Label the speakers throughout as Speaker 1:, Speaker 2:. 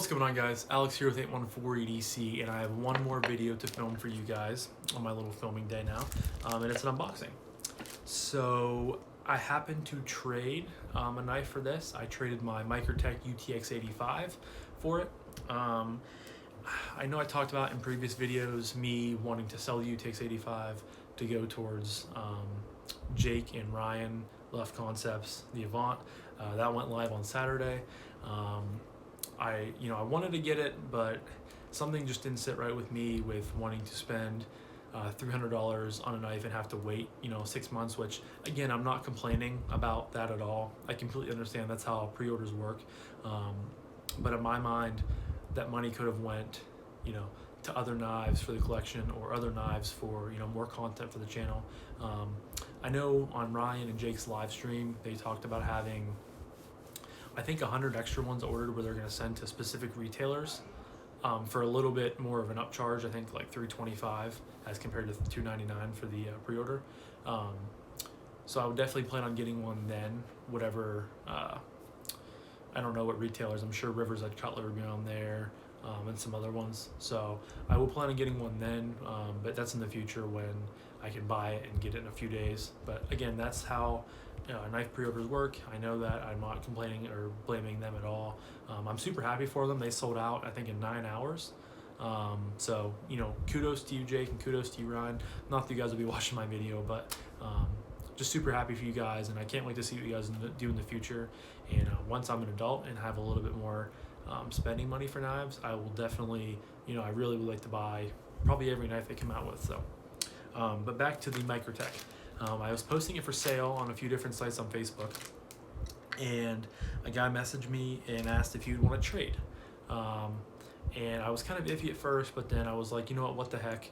Speaker 1: What's going on, guys? Alex here with 814EDC, and I have one more video to film for you guys on my little filming day now, and it's an unboxing. So I happened to trade a knife for this. I traded my Micartamorph UTX85 for it. I know I talked about in previous videos me wanting to sell the UTX85 to go towards Jake and Ryan Left Concepts, the Avant. That went live on Saturday. I wanted to get it, but something just didn't sit right with me with wanting to spend $300 on a knife and have to wait 6 months, which again, I'm not complaining about that at all. I completely understand that's how pre-orders work, but in my mind that money could have went to other knives for the collection or other knives for more content for the channel. I know on Ryan and Jake's live stream they talked about having I think 100 extra ones ordered where they're going to send to specific retailers for a little bit more of an upcharge. I think like $325 as compared to $299 for the pre-order. So I would definitely plan on getting one then, whatever, I don't know what retailers, I'm sure Rivers Edge Cutler would be on there, and some other ones. So I will plan on getting one then, but that's in the future when I can buy it and get it in a few days. But again, that's how knife pre-orders work. I know that. I'm not complaining or blaming them at all. I'm super happy for them. They sold out, I think, in 9 hours. So kudos to you, Jake, and kudos to you, Ryan. Not that you guys will be watching my video, but just super happy for you guys, and I can't wait to see what you guys do in the future. And once I'm an adult and have a little bit more spending money for knives, I will definitely, I really would like to buy probably every knife they come out with. So, but back to the Micartamorph. I was posting it for sale on a few different sites on Facebook, and a guy messaged me and asked if he'd want to trade. And I was kind of iffy at first, but then I was like, what the heck?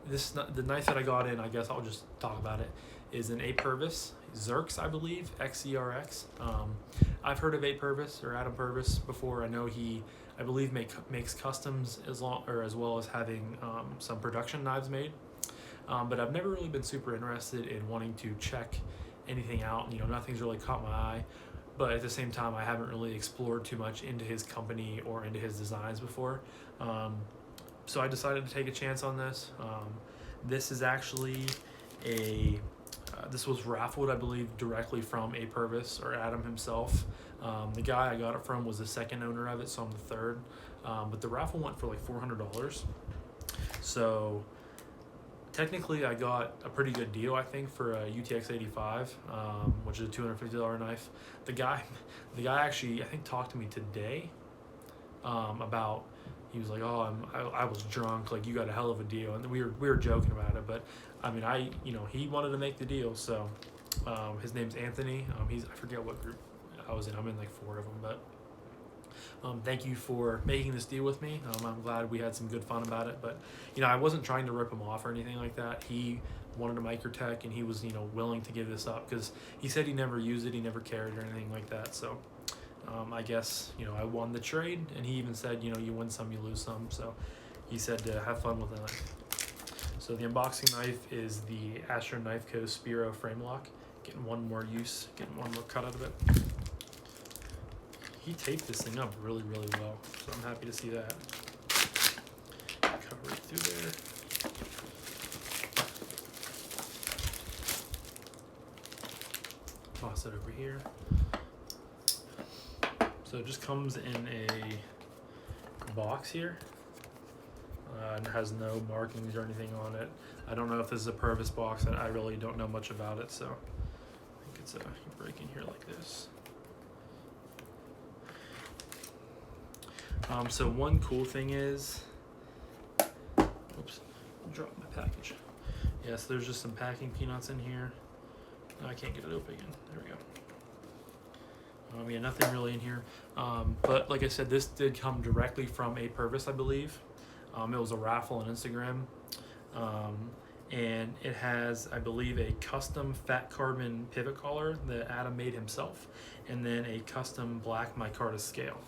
Speaker 1: The knife that I got in, I guess I'll just talk about it, is an A Purvis Xerx, I believe, Xerx. I've heard of A Purvis or Adam Purvis before. I know I believe makes customs as well as having some production knives made. But I've never really been super interested in wanting to check anything out. Nothing's really caught my eye. But at the same time, I haven't really explored too much into his company or into his designs before. So I decided to take a chance on this. This is actually this was raffled, I believe, directly from A Purvis or Adam himself. The guy I got it from was the second owner of it, so I'm the third. But the raffle went for like $400. So technically I got a pretty good deal, I think, for a UTX85, which is a $250 knife. The guy actually, I think, talked to me today about, he was like, oh, I was drunk, like, you got a hell of a deal. And we were joking about it, but I mean, he wanted to make the deal. So his name's Anthony. I forget what group I was in. I'm in like 4 of them, but thank you for making this deal with me. I'm glad we had some good fun about it, but I wasn't trying to rip him off or anything like that. He wanted a Micartamorph, and he was willing to give this up because he said he never used it, he never carried or anything like that. So I guess I won the trade, and he even said you win some, you lose some. So he said to have fun with the knife. So the unboxing knife is the Astro Knife Co. Spiro frame lock. Getting one more cut out of it. He taped this thing up really, really well, so I'm happy to see that. Cover it through there. Toss it over here. So it just comes in a box here. And has no markings or anything on it. I don't know if this is a Purvis box. I really don't know much about it, so I think it's you break in here like this. So one cool thing is, oops, I dropped my package. Yes, there's just some packing peanuts in here. I can't get it open again. There we go. Yeah, nothing really in here. But like I said, this did come directly from A Purvis, I believe. It was a raffle on Instagram. And it has, I believe, a custom fat carbon pivot collar that Adam made himself, and then a custom black micarta scale.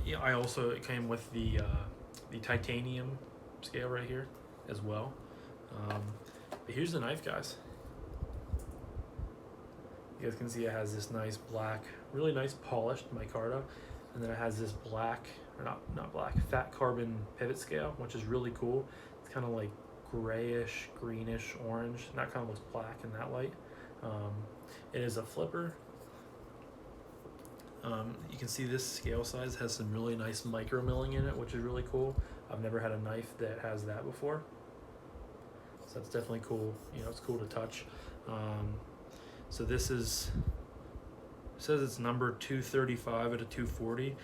Speaker 1: It came with the titanium scale right here as well. But here's the knife, guys. You guys can see it has this nice black, really nice polished micarta, and then it has this black, or not black, fat carbon pivot scale, which is really cool. It's kind of like grayish, greenish, orange, and that kind of looks black in that light. It is a flipper. You can see this scale size has some really nice micro milling in it, which is really cool. I've never had a knife that has that before, so that's definitely cool. You know, it's cool to touch. So this is, it says it's number 235 at a 240.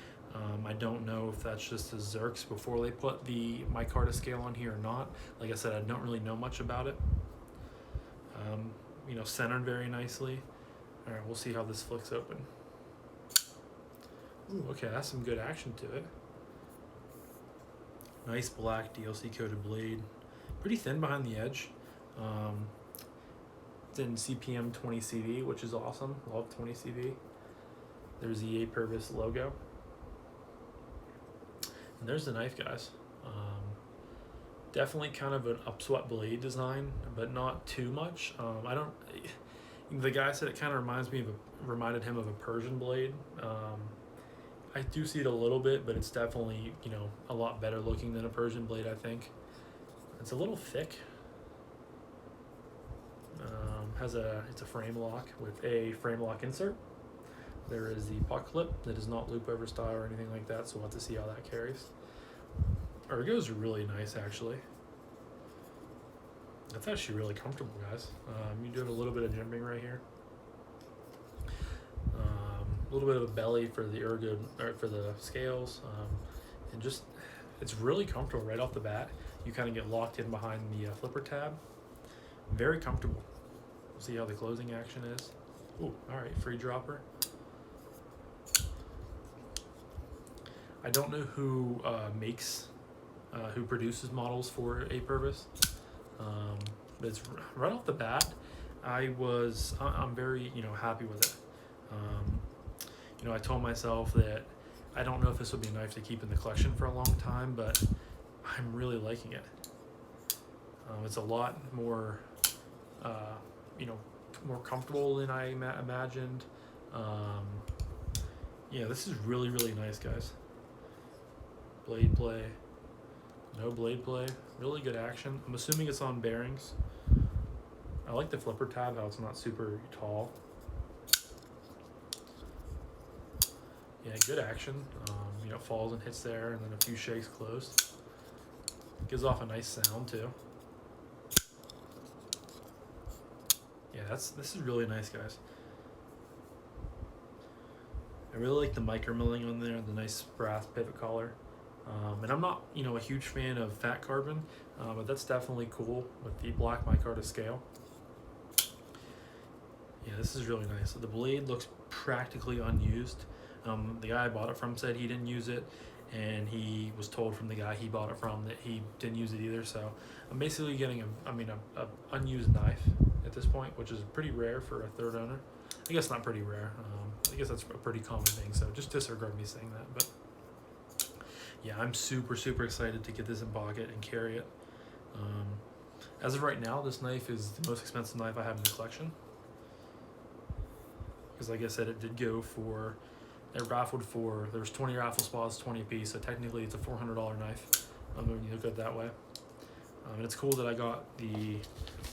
Speaker 1: I don't know if that's just a Xerx before they put the micarta scale on here or not. Like I said, I don't really know much about it. You know, centered very nicely. All right, we'll see how this flicks open. Ooh, okay, that's some good action to it. Nice black DLC coated blade. Pretty thin behind the edge. It's in CPM 20 CV, which is awesome. Love 20 CV. There's the A Purvis logo. And there's the knife, guys. Definitely kind of an upswept blade design, but not too much. The guy said it kind of reminded him of a Persian blade. I do see it a little bit, but it's definitely, you know, a lot better looking than a Persian blade, I think. It's a little thick. It's a frame lock with a frame lock insert. There is the puck clip that does not loop over style or anything like that, so we'll have to see how that carries. Ergos are really nice, actually. That's actually really comfortable, guys. You do have a little bit of jimping right here. A little bit of a belly for the ergo, or for the scales, and just, it's really comfortable right off the bat. You kind of get locked in behind the flipper tab. Very comfortable. We'll see how the closing action is. Ooh, all right, free dropper. I don't know who who produces models for A Purvis, but it's right off the bat. I'm very, you know, happy with it. You know, I told myself that I don't know if this would be a knife to keep in the collection for a long time, but I'm really liking it. It's a lot more, you know, more comfortable than I imagined. Yeah, this is really, really nice, guys. Blade play, no blade play, really good action. I'm assuming it's on bearings. I like the flipper tab, how it's not super tall. Yeah, good action. You know, falls and hits there, and then a few shakes closed. Gives off a nice sound too. Yeah, this is really nice, guys. I really like the micro milling on there, the nice brass pivot collar. And I'm not, you know, a huge fan of fat carbon, but that's definitely cool with the black micarta scale. Yeah, this is really nice. So the blade looks practically unused. The guy I bought it from said he didn't use it, and he was told from the guy he bought it from that he didn't use it either. So I'm basically getting a unused knife at this point, which is pretty rare for a third owner. I guess not pretty rare. I guess that's a pretty common thing. So just disregard me saying that. But yeah, I'm super, super excited to get this in pocket and carry it. As of right now, this knife is the most expensive knife I have in the collection. Because like I said, it did go for, it raffled for, there's 20 raffle spots, 20 a piece, so technically it's a $400 knife when you look at it that way. And it's cool that I got the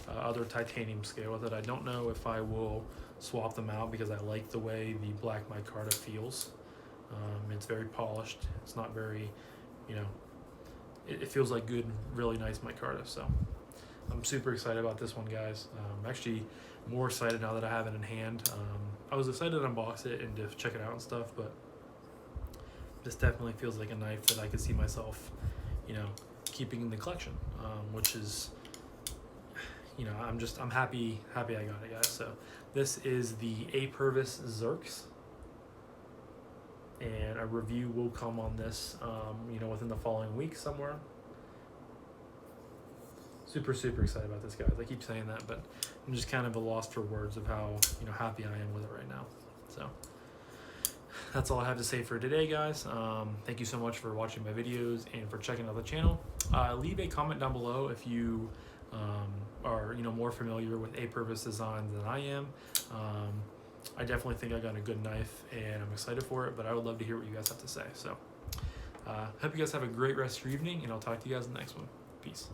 Speaker 1: other titanium scale with it. I don't know if I will swap them out because I like the way the black micarta feels. It's very polished. It's not very, you know, it feels like good, really nice micarta. So I'm super excited about this one, guys. I'm actually more excited now that I have it in hand. I was excited to unbox it and to check it out and stuff, but this definitely feels like a knife that I could see myself, you know, keeping in the collection, which is, you know, I'm happy I got it, guys. So this is the A Purvis Xerx, and a review will come on this, you know, within the following week somewhere. Super, super excited about this, guys. I keep saying that, but I'm just kind of a loss for words of how, you know, happy I am with it right now. So that's all I have to say for today, guys. Thank you so much for watching my videos and for checking out the channel. Leave a comment down below if you are, you know, more familiar with A Purvis designs than I am. I definitely think I got a good knife, and I'm excited for it, but I would love to hear what you guys have to say. So hope you guys have a great rest of your evening, and I'll talk to you guys in the next one. Peace.